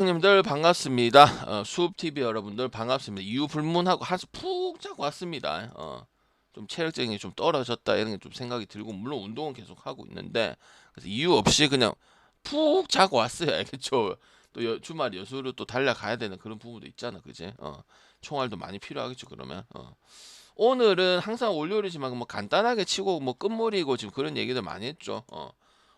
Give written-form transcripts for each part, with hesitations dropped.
시청자님들 반갑습니다. 수업TV 여러분들 반갑습니다. 이유 불문하고 한수 푹 자고 왔습니다. 좀 체력적인 게 좀 떨어졌다 이런 게 좀 생각이 들고, 물론 운동은 계속 하고 있는데, 그래서 이유 없이 그냥 푹 자고 왔어요. 알겠죠? 또 주말 여수로 또 달려가야 되는 그런 부분도 있잖아, 그지? 총알도 많이 필요하겠죠, 그러면. 오늘은 항상 월요일이지만 뭐 간단하게 치고 뭐 끝물이고 지금 그런 얘기들 많이 했죠.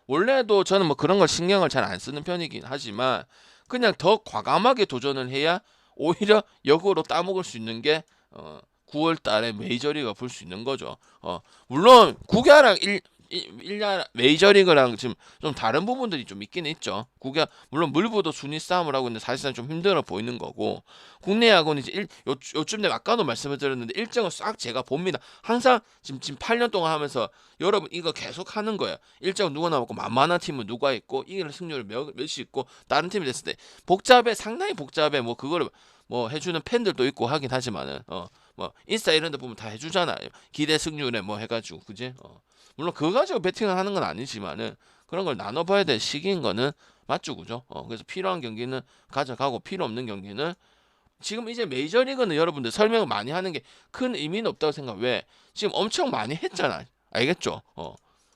원래도 저는 뭐 그런 걸 신경을 잘 안 쓰는 편이긴 하지만, 그냥 더 과감하게 도전을 해야 오히려 역으로 따먹을 수 있는 게 9월 달에 메이저리그 볼 수 있는 거죠. 물론 국야랑 일야 메이저리그랑 지금 좀 다른 부분들이 좀 있긴 있죠. 국야 물론 물부도 순위 싸움을 하고 있는데 사실상 좀 힘들어 보이는 거고, 국내 야구는 이제 요쯤 내가 아까도 말씀을 드렸는데 일정을 싹 제가 봅니다. 항상 지금 8년 동안 하면서 여러분 이거 계속 하는 거예요. 일정 누가 남았고 만만한 팀은 누가 있고 이길 승률 몇이 있고 다른 팀이 됐을 때 복잡해, 상당히 복잡해. 뭐 그거를 뭐 해주는 팬들도 있고 하긴 하지만은 뭐 인스타 이런 데 보면 다 해주잖아요. 기대 승률에 뭐 해가지고, 그지? 물론 그거 가지고 배팅을 하는 건 아니지만은 그런 걸 나눠봐야 될 시기인 거는 맞죠, 그죠? 그래서 필요한 경기는 가져가고 필요 없는 경기는, 지금 이제 메이저리그는 여러분들 설명을 많이 하는 게 큰 의미는 없다고 생각. 왜? 지금 엄청 많이 했잖아. 알겠죠?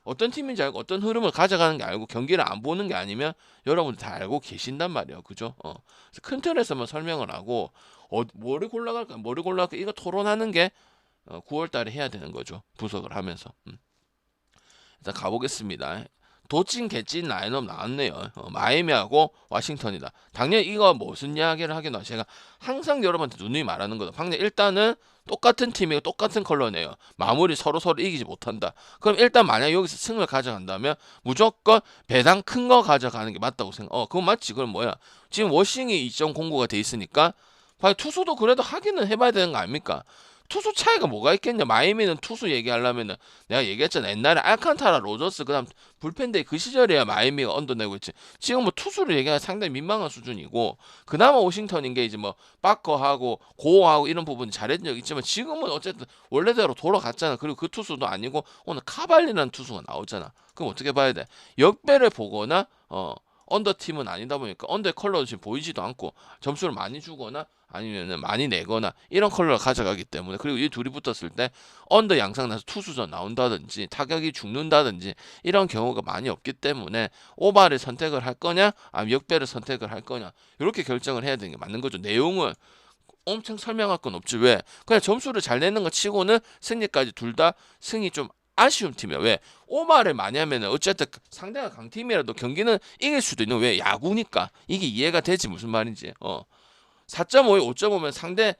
어떤 팀인지 알고 어떤 흐름을 가져가는 게 알고 경기를 안 보는 게 아니면 여러분들 다 알고 계신단 말이에요. 그죠? 그래서 큰 틀에서만 설명을 하고, 뭐를 골라갈까 뭐를 골라갈까 이거 토론하는 게 9월 달에 해야 되는 거죠. 분석을 하면서. 일단 가보겠습니다. 도찐 개찐 라인업 나왔네요. 마이애미하고 워싱턴이다. 당연히 이거 무슨 이야기를 하겠노. 제가 항상 여러분한테 누누이 말하는 거다. 방금 일단은 똑같은 팀이고 똑같은 컬러네요. 마무리 서로 이기지 못한다. 그럼 일단 만약 여기서 승을 가져간다면 무조건 배당 큰 거 가져가는 게 맞다고 생각. 그건 맞지. 그럼 뭐야? 지금 워싱이 2.09가 돼 있으니까 투수도 그래도 확인은 해봐야 되는 거 아닙니까? 투수 차이가 뭐가 있겠냐. 마이애미는 투수 얘기하려면은 내가 얘기했잖아. 옛날에 알칸타라, 로저스, 그다음 불펜데이 그 시절에야 마이애미가 언더내고 있지. 지금 뭐 투수를 얘기하면 상당히 민망한 수준이고, 그나마 워싱턴인 게 이제 뭐 바커하고 고어하고 이런 부분 잘했던 적 있지만, 지금은 어쨌든 원래대로 돌아갔잖아. 그리고 그 투수도 아니고 오늘 카발리라는 투수가 나오잖아. 그럼 어떻게 봐야 돼? 역배를 보거나 언더 팀은 아니다 보니까 언더의 컬러도 지금 보이지도 않고, 점수를 많이 주거나 아니면은 많이 내거나 이런 컬러를 가져가기 때문에, 그리고 이 둘이 붙었을 때 언더 양상 나서 투수전 나온다든지 타격이 죽는다든지 이런 경우가 많이 없기 때문에 오바를 선택을 할 거냐 아니면 역배를 선택을 할 거냐, 이렇게 결정을 해야 되는 게 맞는 거죠. 내용은 엄청 설명할 건 없지. 왜? 그냥 점수를 잘 내는 거 치고는 승리까지 둘 다 승이 좀 아쉬운 팀이야. 왜? 오바를 많이 하면은 어쨌든 상대가 강팀이라도 경기는 이길 수도 있는, 왜? 야구니까. 이게 이해가 되지 무슨 말인지. 4.5에 5.5면 상대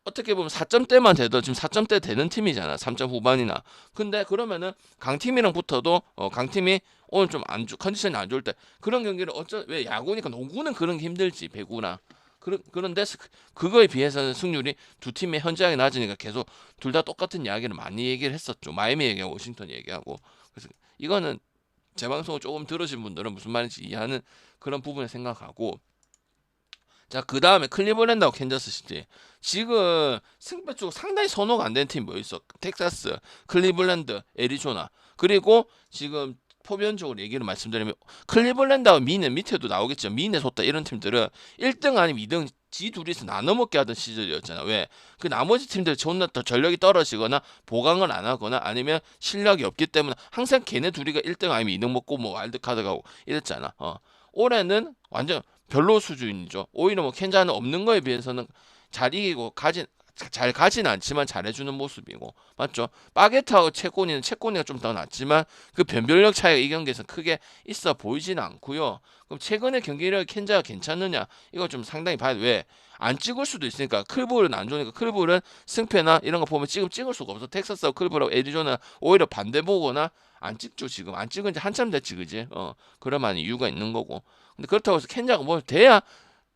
어떻게 보면 4점대만 돼도 지금 4점대 되는 팀이잖아. 3점 후반이나. 근데 그러면은 강팀이랑 붙어도 강팀이 오늘 좀 컨디션이 안 좋을 때 그런 경기를 왜 야구니까, 농구는 그런 게 힘들지, 배구나. 그런데 그거에 비해서는 승률이 두 팀의 현저하게 낮으니까 계속 둘 다 똑같은 이야기를 많이 얘기를 했었죠. 마이애미 얘기하고 워싱턴 얘기하고. 그래서 이거는 제 방송을 조금 들으신 분들은 무슨 말인지 이해하는 그런 부분을 생각하고, 자, 그 다음에 클리블랜드하고 캔자스시티. 지금 승패 쪽 상당히 선호가 안 되는 팀 뭐 있어? 텍사스, 클리블랜드, 애리조나. 그리고 지금 포면적으로 얘기를 말씀드리면 클리블랜드하고 미네, 밑에도 나오겠죠. 미네소타 이런 팀들은 1등 아니면 2등 지 둘이서 나눠 먹게 하던 시절이었잖아. 왜? 그 나머지 팀들 존나 더 전력이 떨어지거나 보강을 안 하거나 아니면 실력이 없기 때문에 항상 걔네 둘이가 1등 아니면 2등 먹고 뭐 와일드카드 가고 이랬잖아. 올해는 완전 별로 수준이죠. 오히려 뭐 켄자는 없는 거에 비해서는 잘 이기고 잘 가진 않지만 잘해주는 모습이고, 맞죠? 바게트하고 채꼬니가 좀 더 낫지만 그 변별력 차이가 이 경기에서 크게 있어 보이지는 않고요. 그럼 최근의 경기력 켄자가 괜찮느냐? 이거 좀 상당히 봐야 돼. 왜? 안 찍을 수도 있으니까. 클볼은 안 좋으니까. 클볼은 승패나 이런 거 보면 지금 찍을 수가 없어. 텍사스하고 클볼하고 애리조나 오히려 반대 보거나 안 찍죠. 지금 안 찍은 지 한참 됐지, 그지? 그럴 만한 이유가 있는 거고. 근데 그렇다고 해서 켄자가 뭐 돼야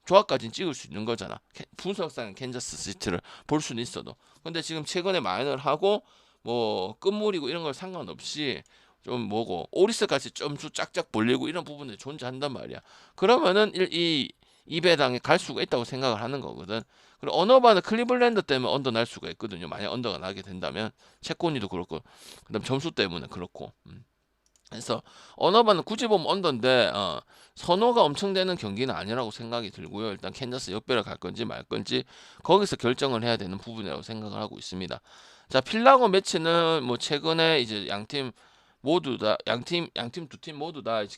조합까지는 찍을 수 있는 거잖아. 분석상 캔자스 시티를 볼 수는 있어도. 근데 지금 최근에 마이너를 하고 뭐 끝물이고 이런 걸 상관없이 좀 뭐고 오리스 같이 점수 짝짝 벌리고 이런 부분들이 존재한단 말이야. 그러면은 이 배당에 갈 수가 있다고 생각을 하는 거거든. 그리고 언어바는 클리블랜드 때문에 언더 날 수가 있거든요. 만약 언더가 나게 된다면 채권이도 그렇고, 그다음 점수 때문에 그렇고. 그래서 언어반은 굳이 보면 언더인데 선호가 엄청 되는 경기는 아니라고 생각이 들고요. 일단 캔자스 역배를 갈 건지 말 건지 거기서 결정을 해야 되는 부분이라고 생각을 하고 있습니다. 자, 필라고 매치는 뭐 최근에 이제 양팀 모두 다 양팀 두 팀 모두 다 이제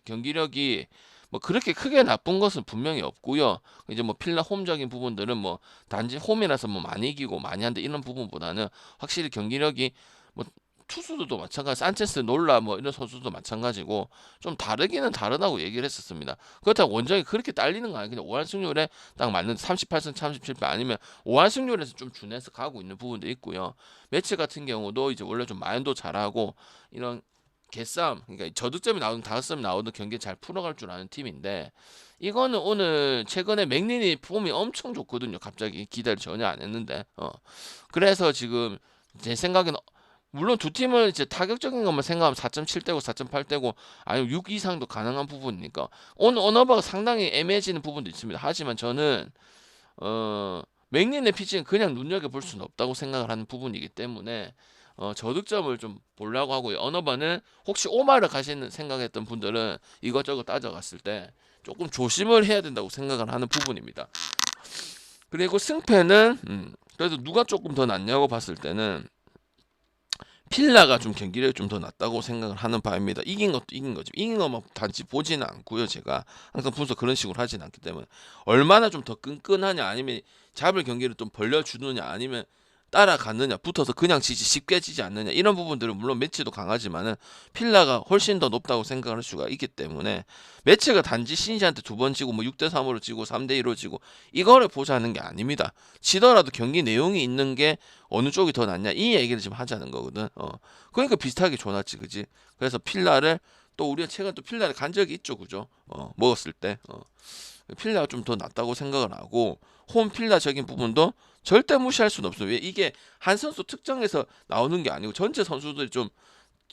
경기력이 뭐 그렇게 크게 나쁜 것은 분명히 없고요. 이제 뭐 필라 홈적인 부분들은 뭐 단지 홈이라서 뭐 많이 이기고 많이 한데 이런 부분보다는 확실히 경기력이 뭐 투수들도 마찬가지, 산체스, 놀라 뭐 이런 선수도 마찬가지고 좀 다르기는 다르다고 얘기를 했었습니다. 그렇다고 원정이 그렇게 딸리는 거 아니에요. 그냥 5할 승률에 딱 맞는 38승 37패 아니면 5할 승률에서 좀 준해서 가고 있는 부분도 있고요. 매치 같은 경우도 이제 원래 좀 마인도 잘하고 이런 개싸움, 그러니까 저득점이 나오든 다섯점이 나오든 경기 잘 풀어갈 줄 아는 팀인데 이거는 오늘 최근에 맥린이 폼이 엄청 좋거든요. 갑자기 기대를 전혀 안 했는데 그래서 지금 제 생각에는 물론 두 팀은 이제 타격적인 것만 생각하면 4.7대고 4.8대고 아니면 6 이상도 가능한 부분이니까 오늘 언어바가 상당히 애매해지는 부분도 있습니다. 하지만 저는 맥린의 피칭은 그냥 눈여겨볼 수는 없다고 생각을 하는 부분이기 때문에 저득점을 좀 보려고 하고요. 언어바는 혹시 오마를 가시는 생각했던 분들은 이것저것 따져갔을 때 조금 조심을 해야 된다고 생각을 하는 부분입니다. 그리고 승패는 그래도 누가 조금 더 낫냐고 봤을 때는 필라가 좀 경기력이 좀 더 낫다고 생각을 하는 바입니다. 이긴 것도 이긴 거죠. 이긴 것만 단지 보지는 않고요. 제가 항상 분석 그런 식으로 하진 않기 때문에 얼마나 좀 더 끈끈하냐 아니면 잡을 경기를 좀 벌려주느냐 아니면 따라가느냐 붙어서 그냥 지지 쉽게 지지 않느냐 이런 부분들은 물론 매치도 강하지만은 필라가 훨씬 더 높다고 생각할 수가 있기 때문에 매치가 단지 신시한테 두 번 지고 뭐 6대3으로 지고 3대2로 지고 이거를 보자는 게 아닙니다. 지더라도 경기 내용이 있는 게 어느 쪽이 더 낫냐 이 얘기를 지금 하자는 거거든. 그러니까 비슷하게 줘놨지 그지. 그래서 필라를 또 우리가 최근 또 필라를 간 적이 있죠 그죠. 먹었을 때 필라가 좀 더 낫다고 생각을 하고 홈 필라적인 부분도 절대 무시할 수는 없어요. 왜 이게 한 선수 특정해서 나오는 게 아니고 전체 선수들이 좀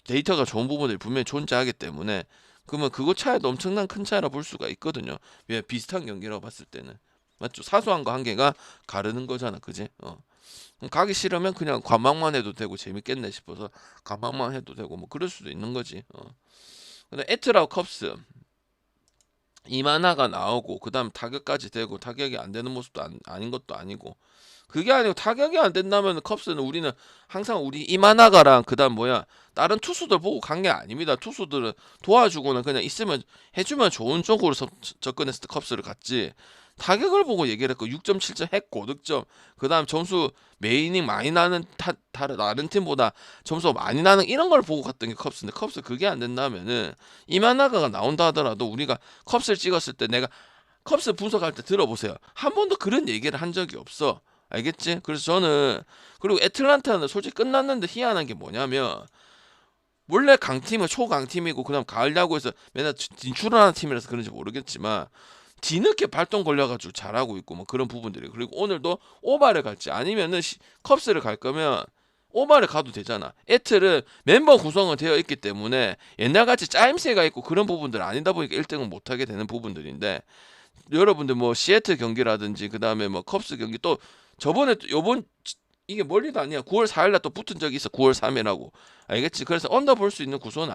데이터가 좋은 부분들이 분명히 존재하기 때문에 그러면 그거 차이도 엄청난 큰 차이라 볼 수가 있거든요. 왜 비슷한 경기라고 봤을 때는 맞죠? 사소한 거 한 개가 가르는 거잖아, 그지? 그럼 가기 싫으면 그냥 관망만 해도 되고 재밌겠네 싶어서 관망만 해도 되고 뭐 그럴 수도 있는 거지. 근데 에트라우 컵스 이만화가 나오고 그다음 타격까지 되고 타격이 안 되는 모습도 아닌 것도 아니고 그게 아니고 타격이 안 된다면 컵스는 우리는 항상 우리 이만하가랑 그다음 뭐야 다른 투수들 보고 간 게 아닙니다. 투수들은 도와주고는 그냥 있으면 해주면 좋은 쪽으로 접근했을 때 컵스를 갔지. 타격을 보고 얘기를 했고 6.7점 핵 고득점 그다음 점수 메이닝 많이 나는 다른 팀보다 점수 많이 나는 이런 걸 보고 갔던 게 컵스인데 컵스 그게 안 된다면은 이만하가가 나온다 하더라도 우리가 컵스를 찍었을 때 내가 컵스 분석할 때 들어보세요. 한 번도 그런 얘기를 한 적이 없어. 알겠지? 그래서 저는 그리고 애틀란타는 솔직히 끝났는데 희한한 게 뭐냐면 원래 강팀은 초강팀이고 그다음 가을 야구에서 맨날 진출하는 팀이라서 그런지 모르겠지만 뒤늦게 발동 걸려가지고 잘하고 있고 뭐 그런 부분들이 그리고 오늘도 오바를 갈지 아니면은 컵스를 갈 거면 오바를 가도 되잖아. 애틀은 멤버 구성은 되어 있기 때문에 옛날같이 짜임새가 있고 그런 부분들 아니다 보니까 1등은 못하게 되는 부분들인데 여러분들 뭐 시애틀 경기라든지 그 다음에 뭐 컵스 경기 또 저번에 요번 이게 멀리도 아니야. 9월 4일날 또 붙은 적이 있어. 9월 3일하고 알겠지? 그래서 언더 볼 수 있는 구조는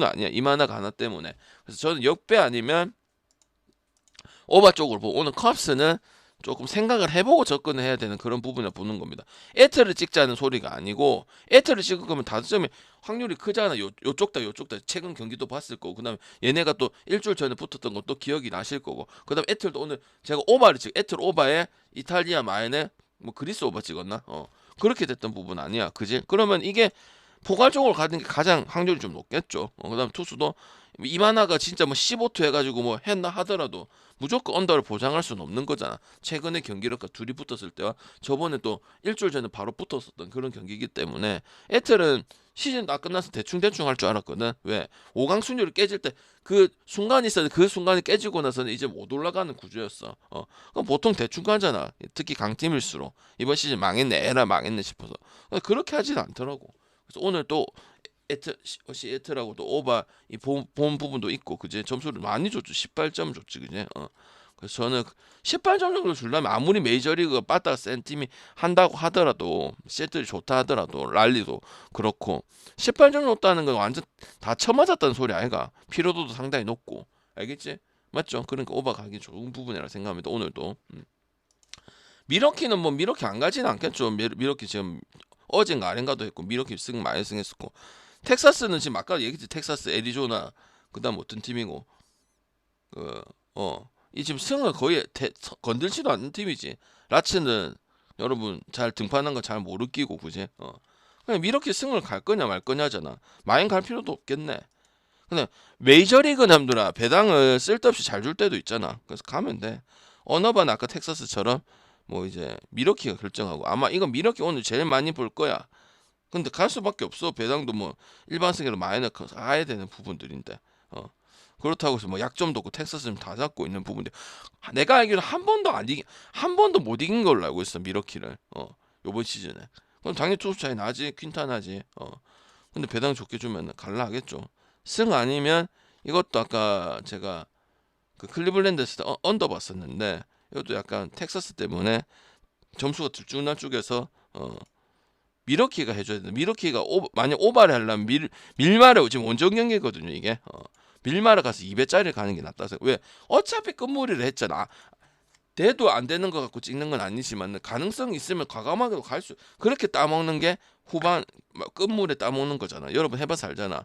아니야. 이만화가 하나 때문에. 그래서 저는 역배 아니면 오바 쪽으로 보고 오늘 컵스는 조금 생각을 해보고 접근을 해야 되는 그런 부분을 보는 겁니다. 에트를 찍자는 소리가 아니고 에트를 찍을 거면 다점이 확률이 크잖아. 요쪽 다 요쪽 다 최근 경기도 봤을 거고 그다음에 얘네가 또 일주일 전에 붙었던 것도 기억이 나실 거고 그다음에 에트도 오늘 제가 오바를 에트 오바에 이탈리아 마인에 뭐 그리스 오바 찍었나? 그렇게 됐던 부분 아니야. 그지? 그러면 이게 포괄적으로 가는 게 가장 확률이 좀 높겠죠. 그다음 투수도 이만화가 진짜 뭐 15투 해가지고 뭐 했나 하더라도 무조건 언더를 보장할 수는 없는 거잖아. 최근에 경기력과 둘이 붙었을 때와 저번에 또 일주일 전에 바로 붙었었던 그런 경기이기 때문에 에틀은 시즌 다 끝나서 대충 할 줄 알았거든. 왜? 5강 순위를 깨질 때 그 순간이 있었는데 그 순간이 깨지고 나서는 이제 못 올라가는 구조였어. 그럼 보통 대충 가잖아. 특히 강팀일수록 이번 시즌 망했네 에라 망했네 싶어서 그렇게 하진 않더라고. 그래서 오늘 또 시애틀하고 또 오바 본 부분도 있고 그제 점수를 많이 줬죠. 18점 줬지 그제. 그래서 저는 18점 정도 주려면 아무리 메이저리그가 빠따가 센 팀이 한다고 하더라도 세트들이 좋다 하더라도 랄리도 그렇고 18점 줬다는 건 완전 다 쳐맞았다는 소리 아이가. 피로도도 상당히 높고 알겠지? 맞죠? 그러니까 오버 가기 좋은 부분이라 생각합니다. 오늘도 미러키는 뭐 미러키 안 가지는 않겠죠. 미러키 지금 어젠가 아닌가도 했고 미러키 승 많이 승했었고 텍사스는 지금 아까 얘기했지. 텍사스, 애리조나 그다음 어떤 팀이고 이 지금 승을 거의 건들지도 않는 팀이지. 라츠는 여러분 잘 등판한 거 잘 모르끼고 그지? 그냥 미러키 승을 갈 거냐 말 거냐잖아. 마인 갈 필요도 없겠네. 근데 메이저리그 남들아 배당을 쓸데없이 잘 줄 때도 있잖아. 그래서 가면 돼. 어너반 아까 텍사스처럼 뭐 이제 미러키가 결정하고 아마 이건 미러키 오늘 제일 많이 볼 거야. 근데 갈 수밖에 없어. 배당도 뭐 일반 승계로 많이 넣고 가야 되는 부분들인데. 그렇다고 해서 뭐 약점도 없고 텍사스는 다 잡고 있는 부분인데 내가 알기로는 한 번도 못 이긴 걸로 알고 있어. 미러키를. 요번 시즌에. 그럼 당연히 투수 차이 나지. 퀸탄하지. 근데 배당 좋게 주면 갈라 하겠죠. 승 아니면 이것도 아까 제가 그 클리블랜드에서 언더 봤었는데 이것도 약간 텍사스 때문에 점수가 들쭉날쭉해서 미러키가 해줘야 돼. 미러키가 만약 오바를 하려면 밀마를 지금 원정 경기거든요. 이게 밀마를 가서 2배짜리 가는 게 낫다. 왜? 어차피 끝무리를 했잖아. 돼도 안 되는 것 같고 찍는 건 아니지만 가능성이 있으면 과감하게 갈 수. 그렇게 따먹는 게 후반 끝물에 따먹는 거잖아. 여러분 해봐서 알잖아.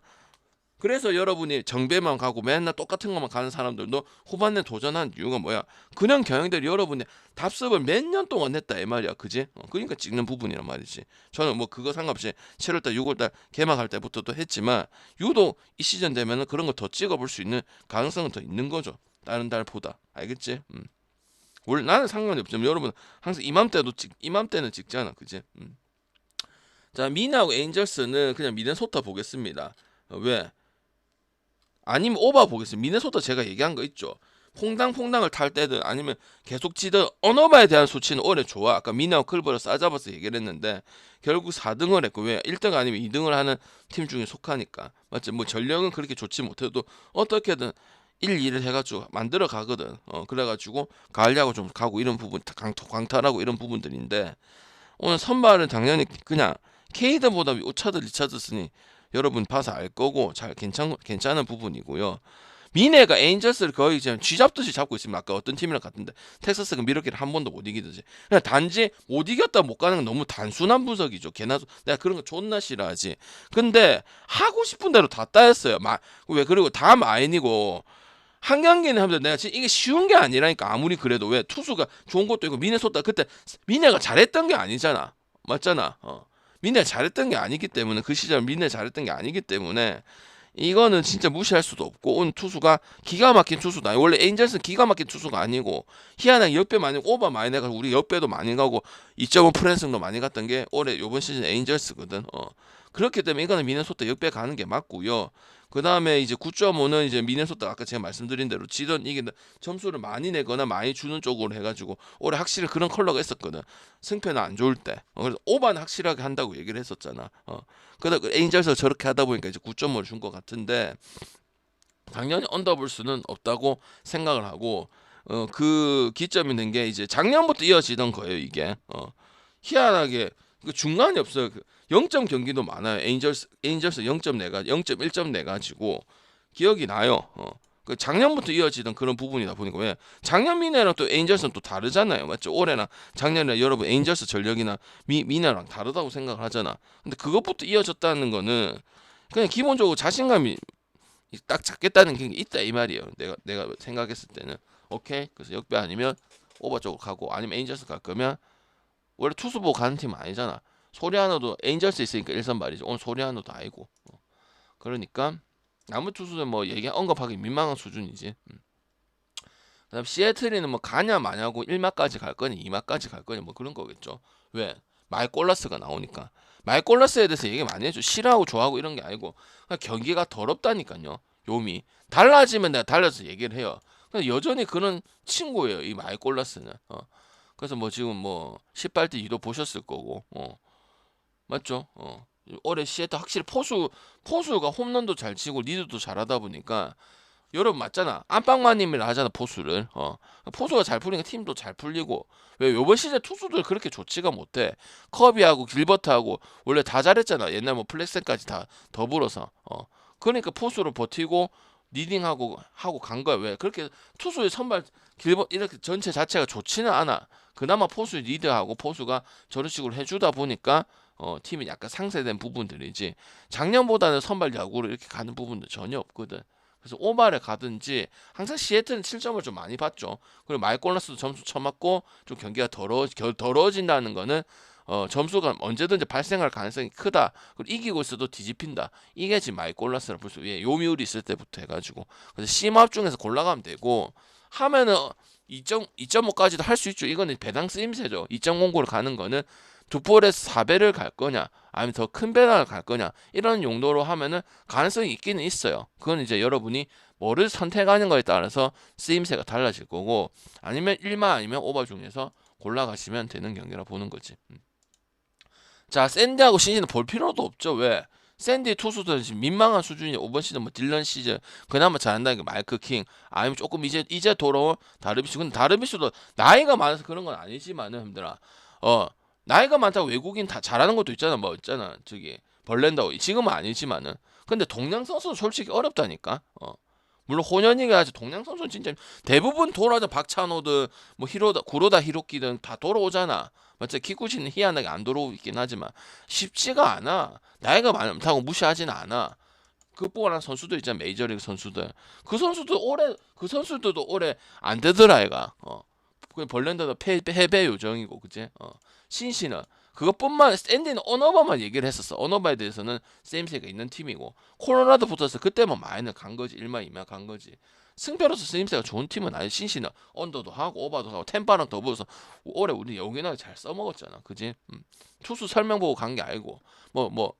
그래서 여러분이 정배만 가고 맨날 똑같은 것만 가는 사람들도 후반에 도전한 이유가 뭐야? 그냥 경영들이 여러분이 답습을 몇 년 동안 했다 이 말이야. 그지? 그러니까 찍는 부분이란 말이지. 저는 뭐 그거 상관없이 7월달 6월달 개막할 때부터도 했지만 유독 이 시즌 되면은 그런 거 더 찍어볼 수 있는 가능성은 더 있는 거죠. 다른 달보다. 알겠지? 원래 나는 상관이 없지만 여러분 항상 이맘때는 찍잖아. 그지? 자, 미나하고 에인절스는 그냥 미네소타 보겠습니다. 왜? 아니면 오바 보겠습니다. 미네소타 제가 얘기한 거 있죠. 퐁당퐁당을 탈 때든 아니면 계속 치든 언어바에 대한 수치는 올해 좋아. 아까 미나와 클버를 싸잡아서 얘기를 했는데 결국 4등을 했고 왜 1등 아니면 2등을 하는 팀 중에 속하니까. 맞지? 뭐 전력은 그렇게 좋지 못해도 어떻게든 1, 2를 해가지고 만들어 가거든. 그래가지고 가을 야구 좀 가고 이런 부분 광탈하고 이런 부분들인데 오늘 선발은 당연히 그냥 케이드보다 리차드슨이 여러분 봐서 알 거고 잘 괜찮은 부분이고요. 미네가 에인절스를 거의 지금 쥐잡듯이 잡고 있습니다. 아까 어떤 팀이랑 같은데 텍사스가 미러키를 한 번도 못 이기듯이. 그냥 단지 못 이겼다 못 가는 건 너무 단순한 분석이죠. 내가 그런 거 존나 싫어하지. 근데 하고 싶은 대로 다 따였어요. 왜 그리고 다 마인이고 한 경기는 하면서 내가 지금 이게 쉬운 게 아니라니까. 아무리 그래도 왜 투수가 좋은 것도 있고 미네소타 그때 미네가 잘했던 게 아니잖아. 맞잖아. 미네 잘했던 게 아니기 때문에 그 시절 미네 잘했던 게 아니기 때문에 이거는 진짜 무시할 수도 없고 오늘 투수가 기가 막힌 투수다. 원래 에인절스는 기가 막힌 투수가 아니고 희한하게 역배 많이 오버 많이 내가지고 우리 역배도 많이 가고 2.5 프랜승도 많이 갔던 게 올해 요번 시즌 에인절스거든. 그렇기 때문에 이거는 미네소타 역배 가는 게 맞고요. 그 다음에 이제 9.5는 이제 미네소타 아까 제가 말씀드린 대로 지던 이기는 점수를 많이 내거나 많이 주는 쪽으로 해가지고 올해 확실히 그런 컬러가 있었거든. 승패는 안 좋을 때. 그래서 오바는 확실하게 한다고 얘기를 했었잖아. 그다음 에인절스 저렇게 하다 보니까 이제 9.5를 준 것 같은데 당연히 언더볼 수는 없다고 생각을 하고 그 기점이 있는 게 이제 작년부터 이어지던 거예요. 이게 희한하게 그 중간이 없어요. 0점 경기도 많아요. 에인절스 0.1점 내가지고 기억이 나요. 그 작년부터 이어지던 그런 부분이다 보니까 왜 작년 미네랑 또 에인절스는 또 다르잖아요. 맞죠? 올해나 작년에 여러분 에인절스 전력이나 미네랑 다르다고 생각을 하잖아. 근데 그것부터 이어졌다는 거는 그냥 기본적으로 자신감이 딱 잡겠다는 게 있다 이 말이에요. 내가 생각했을 때는 오케이. 그래서 역배 아니면 오버 쪽으로 가고 아니면 에인절스 갈 거면 원래 투수 보고 가는 팀 아니잖아. 소리아노도 에인절스 있으니까 일선발이지. 오늘 소리아노도 아니고. 그러니까 남은 투수는 뭐 언급하기 민망한 수준이지. 그다음 시애틀이는 뭐 가냐 마냐고 1마까지 갈 거니 2마까지 갈 거니 뭐 그런 거겠죠. 왜? 마이콜라스가 나오니까. 마이콜라스에 대해서 얘기 많이 해줘. 싫어하고 좋아하고 이런 게 아니고 그냥 경기가 더럽다니까요. 요미 달라지면 내가 달라서 얘기를 해요. 근데 여전히 그런 친구예요. 이 마이콜라스는. 그래서 뭐 지금 뭐 18대 2도 보셨을 거고. 맞죠? 올해 시애틀 확실히 포수가 홈런도 잘 치고 리드도 잘하다 보니까 여러분 맞잖아. 안방마님이라 하잖아 포수를. 포수가 잘 풀리니까 팀도 잘 풀리고. 왜 요번 시즌 투수들 그렇게 좋지가 못해. 커비하고 길버트하고 원래 다 잘했잖아. 옛날 뭐 플렉센까지 다 더불어서. 그러니까 포수로 버티고 리딩하고 간 거야. 왜 그렇게 투수의 선발 길버 이렇게 전체 자체가 좋지는 않아. 그나마 포수 리드하고 포수가 저런 식으로 해주다 보니까 팀이 약간 상쇄된 부분들이지. 작년보다는 선발 야구로 이렇게 가는 부분도 전혀 없거든. 그래서 오바를 가든지 항상 시애틀은 7점을 좀 많이 받죠. 그리고 마이콜라스도 점수 쳐맞고 좀 경기가 더러워진다는 거는 점수가 언제든지 발생할 가능성이 크다. 그리고 이기고 있어도 뒤집힌다. 이게 지금 마이콜라스라 볼 수. 예, 요미울이 있을 때부터 해가지고. 그래서 심합 중에서 골라가면 되고 하면은 2.5까지도 할 수 있죠. 이거는 배당 쓰임새죠. 2.09를 가는 거는 두 볼에서 4배를 갈 거냐 아니면 더 큰 배당을 갈 거냐 이런 용도로 하면은 가능성이 있기는 있어요. 그건 이제 여러분이 뭐를 선택하는 거에 따라서 쓰임새가 달라질 거고 아니면 1마 아니면 오바 중에서 골라가시면 되는 경기라 보는 거지. 자, 샌디하고 신시는 볼 필요도 없죠. 왜? 샌디 투수들은 지금 민망한 수준이 5번 시즌 뭐 딜런 시즌 그나마 잘한다는 게 마이크 킹 아니면 조금 이제 돌아온 다르비슈. 근데 다르비슈도 나이가 많아서 그런 건 아니지만은 힘들어. 나이가 많다고 외국인 다 잘하는 것도 있잖아. 뭐 있잖아. 저기 벌렌더 지금은 아니지만은 근데 동양 선수는 솔직히 어렵다니까. 물론 혼연이가 아주 동양 선수는 진짜 대부분 돌아오자 박찬호든 뭐 히로다 구로다 히로키든 다 돌아오잖아. 맞지? 키쿠치는 희한하게 안 돌아오고 있긴 하지만 쉽지가 않아. 나이가 많다고 무시하지는 않아. 극복하는 선수들 있잖아. 메이저리그 선수들. 그 선수들도 올해 안 되더라 얘가. 벌렌더도 패배 요정이고 그지? 신시는 그것뿐만 샌디는 언어바만 얘기를 했었어. 언어바에 대해서는 쓰임새가 있는 팀이고 콜로라도 붙어서 그때만 마이너 간 거지. 1마 2마 간 거지. 승패로서 쓰임새가 좋은 팀은 아니. 신시는 언더도 하고 오바도 하고 템파랑 더불어서 올해 우리 여기나 잘 써먹었잖아. 그지? 투수 설명 보고 간 게 아니고 뭐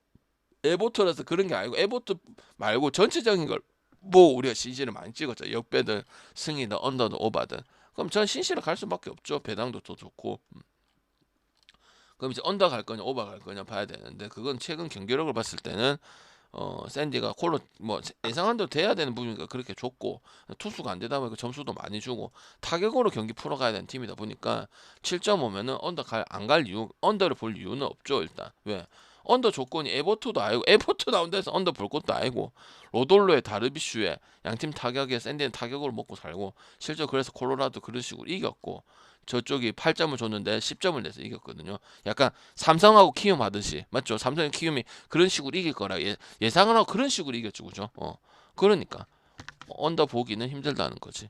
에보트라서 그런 게 아니고 에보트 말고 전체적인 걸 뭐 우리가 CG를 많이 찍었죠. 역배든 승이든 언더든 오바든. 그럼 전 신시를 갈 수밖에 없죠. 배당도 더 좋고. 그럼 이제 언더 갈 거냐 오버 갈 거냐 봐야 되는데 그건 최근 경기력을 봤을 때는 샌디가 콜로 뭐 예상한 대로 돼야 되는 부분이니까 그렇게 좋고 투수가 안 되다 보니까 점수도 많이 주고 타격으로 경기 풀어가야 되는 팀이다 보니까 7.5면은 안 갈 이유 언더를 볼 이유는 없죠. 일단 왜 언더 조건이 에버투도 아니고 에버투 나온 데서 언더 볼 것도 아니고 로돌로의 다르비슈의 양팀 타격에 샌디는 타격으로 먹고 살고 실제 그래서 콜로라도 그런 식으로 이겼고 저쪽이 8점을 줬는데 10점을 내서 이겼거든요. 약간 삼성하고 키움 하듯이 맞죠? 삼성과 키움이 그런 식으로 이길 거라 예상을 하고 그런 식으로 이겼죠, 그죠? 그러니까 언더 보기는 힘들다는 거지.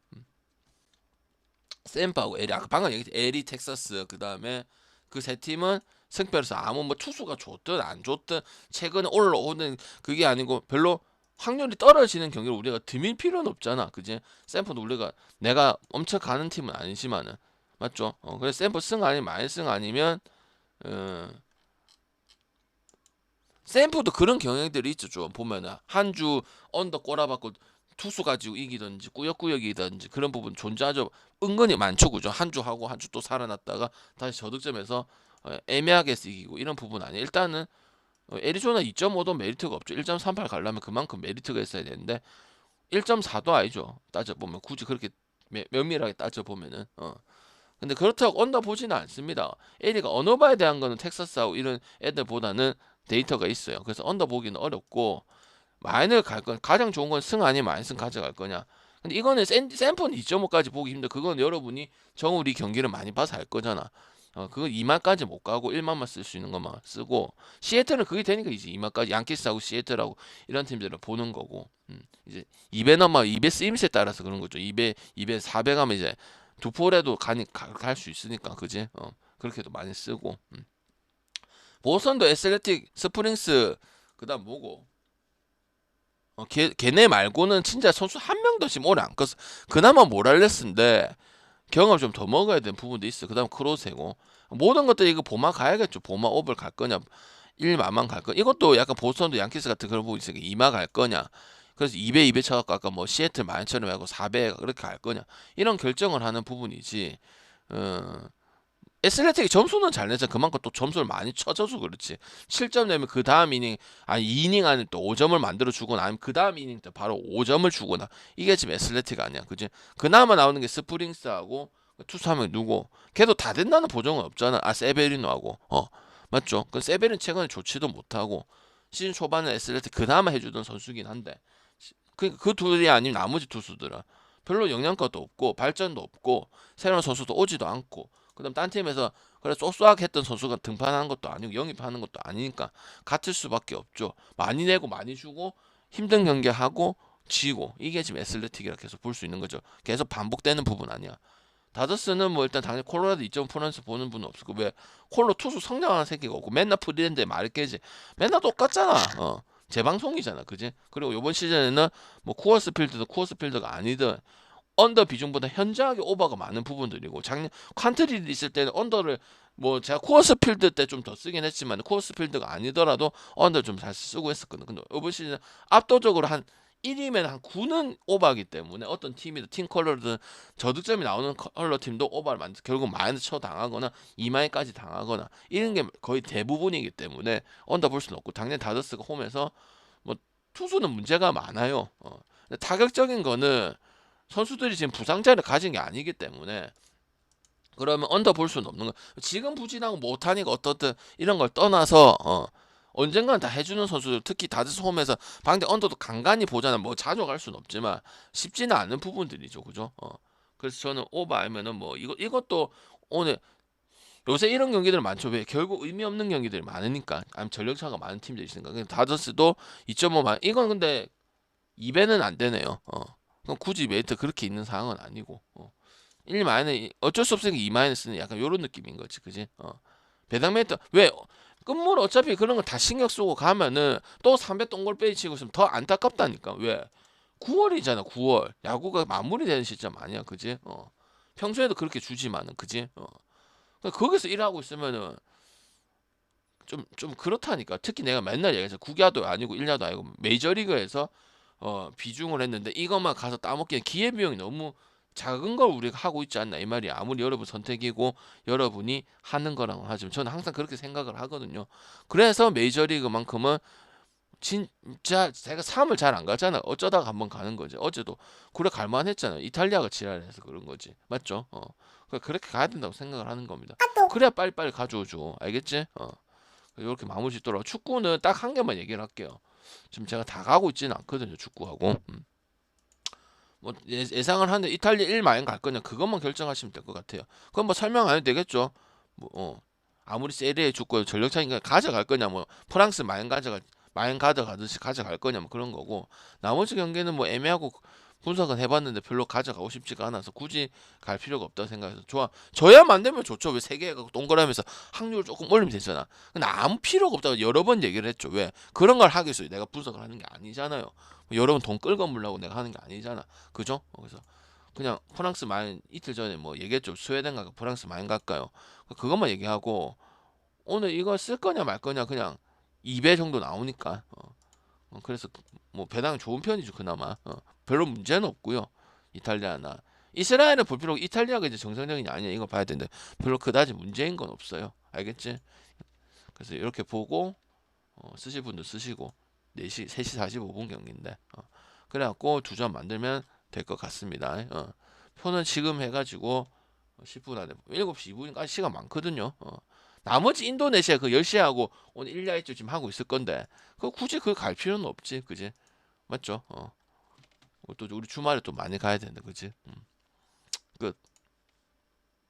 샘프하고 에리 아까 방금 얘기했지 에리 텍사스 그 다음에 그 세 팀은 승패로서 아무 뭐 투수가 좋든 안 좋든 최근에 올라오는 그게 아니고 별로 확률이 떨어지는 경기를 우리가 드밀 필요는 없잖아, 그지? 샘프도 우리가 내가 엄청 가는 팀은 아니지만은 맞죠? 그래서 샘플 승 아니면 많이 승 아니면 샘플도 그런 경향들이 있죠. 좀 보면은 한 주 언더 꼬라박고 투수 가지고 이기든지 꾸역꾸역이든지 그런 부분 존재하죠. 은근히 많죠, 그죠? 한 주 하고 한 주 또 살아났다가 다시 저득점에서 애매하게 이기고 이런 부분 아니에요. 일단은 애리조나 2.5도 메리트가 없죠. 1.38 가려면 그만큼 메리트가 있어야 되는데 1.4도 아니죠. 따져보면 굳이 그렇게 면밀하게 따져보면은 근데 그렇다고 언더 보지는 않습니다. 에리가 언어바에 대한 거는 텍사스하고 이런 애들보다는 데이터가 있어요. 그래서 언더 보기는 어렵고 마이너를 갈 건 가장 좋은 건 승 아니면 마이너스 가져갈 거냐. 근데 이거는 샘플은 2.5까지 보기 힘들어. 그건 여러분이 정우리 경기를 많이 봐서 알 거잖아. 그거 2만까지 못 가고 1만만 쓸 수 있는 것만 쓰고 시애틀은 그게 되니까 이제 2만까지 양키스하고 시애틀하고 이런 팀들을 보는 거고 이제 2배 넘어 2배 쓰임새에 따라서 그런 거죠. 2배 4배 가면 이제 두 폴에도 갈 수 있으니까 그지? 그렇게도 많이 쓰고 보선도 애슬레틱 스프링스 그다음 뭐고 걔네 말고는 진짜 선수 한 명도 지금 올해 안 껐어. 그나마 모랄레스인데 경험 좀 더 먹어야 되는 부분도 있어. 그다음 크로세고 모든 것들 이거 보마 가야겠죠. 보마 오버 갈 거냐 1마만 갈 거냐. 이것도 약간 보선도 양키스 같은 그런 부분이 있으니까 2마 갈 거냐. 그래서 2배 쳐갖고 아까 뭐 시애틀 마인처럼 하고 4배 그렇게 갈 거냐 이런 결정을 하는 부분이지 애슬레틱이 점수는 잘 내서 그만큼 또 점수를 많이 쳐줘서 그렇지. 7점 내면 그 다음 이닝, 아니 2이닝 안에 또 5점을 만들어 주거나 아니면 그 다음 이닝 때 바로 5점을 주거나 이게 지금 애슬레틱 아니야, 그지? 그나마 나오는 게 스프링스하고 투수 한 명 누구? 걔도 다 된다는 보장은 없잖아. 아 세베리노하고 맞죠? 그 세베린 최근에 좋지도 못하고 시즌 초반에 애슬레틱 그나마 해주던 선수긴 한데 그 둘이 아니면 나머지 투수들은 별로 영양가도 없고 발전도 없고 새로운 선수도 오지도 않고 그다음 딴 팀에서 그래 쏘쏘하게 했던 선수가 등판하는 것도 아니고 영입하는 것도 아니니까 같을 수밖에 없죠. 많이 내고 많이 주고 힘든 경기 하고 지고 이게 지금 애슬레틱이라 계속 볼 수 있는 거죠. 계속 반복되는 부분 아니야. 다저스는 뭐 일단 당연히 콜로라도 2점 프런스 보는 분은 없을 거고 왜 콜로 투수 성장하는 새끼가 없고 맨날 프리랜드에 말을 깨지 맨날 똑같잖아. 재방송이잖아, 그지? 그리고 이번 시즌에는 뭐 쿠어스 필드도 쿠어스 필드가 아니든 언더 비중보다 현저하게 오버가 많은 부분들이고 작년 칸트리 있을 때는 언더를 뭐 제가 코어스 필드 때 좀 더 쓰긴 했지만 코어스 필드가 아니더라도 언더 좀 잘 쓰고 했었거든. 근데 이번 시즌 압도적으로 한 1위면 한 9는 오버이기 때문에 어떤 팀이든 팀 컬러든 저득점이 나오는 컬러 팀도 오버를 만들 결국 마이너스 쳐 당하거나 2마이까지 당하거나 이런 게 거의 대부분이기 때문에 언더 볼 수는 없고 당연히 다저스가 홈에서 뭐 투수는 문제가 많아요. 근데 타격적인 거는 선수들이 지금 부상자를 가진 게 아니기 때문에 그러면 언더 볼 수는 없는 거. 지금 부진하고 못하니까 어떻든 이런 걸 떠나서 언젠간 다 해주는 선수들 특히 다저스 홈에서 방대 언더도 간간히 보잖아. 뭐 자주 갈 수는 없지만 쉽지는 않은 부분들이죠, 그죠? 그래서 저는 오버 알면은 뭐 이것도 오늘 요새 이런 경기들 많죠. 왜 결국 의미 없는 경기들이 많으니까 아니면 전력차가 많은 팀들이 있으니까. 근데 다저스도 2.5만 이건 근데 2배는 안 되네요. 그럼 굳이 메리트 그렇게 있는 상황은 아니고 1 마이너스 어쩔 수 없으니까 2 마이너스는 약간 요런 느낌인 거지, 그지? 배당 메리트 왜 끝물 어차피 그런 거 다 신경 쓰고 가면은 또 3배 동글빼기 치고 있으면 더 안타깝다니까. 왜 9월이잖아, 9월 야구가 마무리되는 시점 아니야, 그지? 평소에도 그렇게 주지만은, 그지? 그러니까 거기서 일하고 있으면은 좀 그렇다니까. 특히 내가 맨날 얘기해서 9야도 아니고 1야도 아니고 메이저리그에서 비중을 했는데 이것만 가서 따먹기엔 기회비용이 너무 작은 걸 우리가 하고 있지 않나 이 말이야. 아무리 여러분 선택이고 여러분이 하는 거라고 하지만 저는 항상 그렇게 생각을 하거든요. 그래서 메이저리그만큼은 진짜 제가 3을 잘 안 가잖아. 어쩌다가 한번 가는 거지. 어제도 그래 갈만했잖아. 이탈리아가 지랄해서 그런 거지. 맞죠? 그러니까 그렇게 가야 된다고 생각을 하는 겁니다. 그래야 빨리빨리 가져오죠. 알겠지? 이렇게 마무리 짓더라고. 축구는 딱 한 개만 얘기를 할게요. 지금 제가 다 가고 있지는 않거든요, 축구하고. 뭐 예상을 하는데 이탈리아 1 마인 갈 거냐 그것만 결정하시면 될 것 같아요. 그건 뭐 설명 안 해도 되겠죠. 뭐 아무리 세리에 축구 전력 차이니까 가져갈 거냐 뭐 프랑스 마인 가져가듯이 가져갈 거냐 뭐 그런 거고 나머지 경기는 뭐 애매하고 분석은 해봤는데 별로 가져가고 싶지가 않아서 굳이 갈 필요가 없다고 생각해서 좋아. 저야만 되면 좋죠. 왜 세 개가 동그라미에서 확률 조금 올리면 되잖아. 근데 아무 필요가 없다고 여러 번 얘기를 했죠. 왜 그런 걸 하겠어요. 내가 분석을 하는 게 아니잖아요. 여러분 돈 끌어물라고 내가 하는 게 아니잖아. 그죠? 그래서 그냥 프랑스 마인 이틀 전에 뭐 얘기했죠. 스웨덴 가까 프랑스 마인 갈까요? 그것만 얘기하고 오늘 이거 쓸 거냐 말 거냐 그냥 2배 정도 나오니까 그래서 뭐 배당은 좋은 편이죠 그나마. 별로 문제는 없고요. 이탈리아나 이스라엘은 볼 필요 없고 이탈리아가 이제 정상적이냐 아니냐 이거 봐야 되는데 별로 그다지 문제인 건 없어요. 알겠지? 그래서 이렇게 보고 쓰실 분도 쓰시고 4시 3시 45분 경기인데 그래갖고 2점 만들면 될 것 같습니다. 표는 지금 해가지고 10분 안에 7시 2분까지 시간 많거든요. 나머지 인도네시아 그 10시하고 오늘 1야이쯤 지금 하고 있을 건데 그 굳이 그 갈 필요는 없지, 그지? 맞죠? 또 우리 주말에 또 많이 가야 되는데, 그지? 끝.